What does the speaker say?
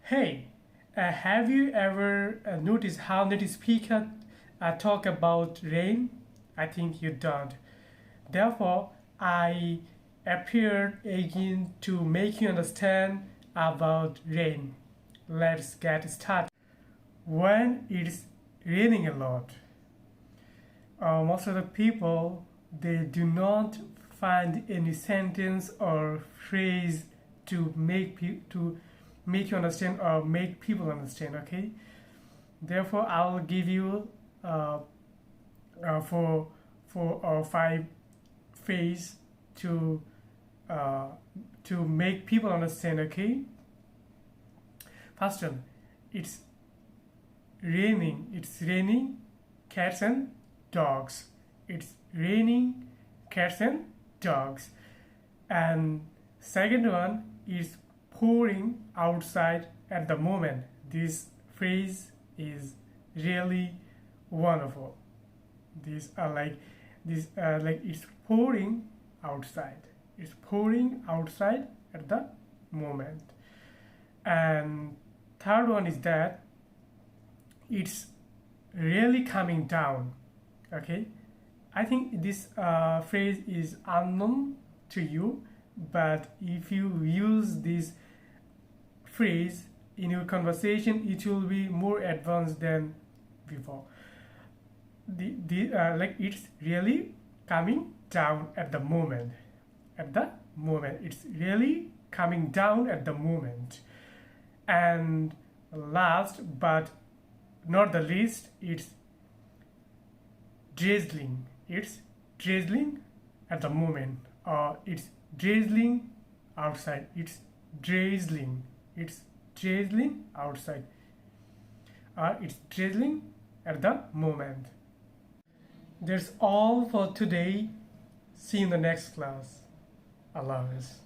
Hey, have you ever noticed how native speakers talk about rain? I think you don't. Therefore, I appeared again to make you understand about rain. Let's get started. When it's raining a lot, most of the people they do not find any sentence or phrase to make you understand or make people understand. Okay, therefore I will give you uh, four or five phrase to uh, to make people understand. Okay, first one, it's raining. It's raining cats and dogs. It's raining cats and dogs. And second one is pouring outside at the moment. This phrase is really wonderful. These are like it's pouring outside. It's pouring outside at the moment. And third one is that it's really coming down. Okay, I think this phrase is unknown to you, but if you use this phrase in your conversation, it will be more advanced than before. Like it's really coming down at the moment. At the moment, it's really coming down at the moment. And last but not the least, it's drizzling. It's drizzling at the moment, or it's drizzling outside. It's drizzling. It's drizzling outside, or it's drizzling at the moment. That's all for today. See you in the next class. Allah Hafiz.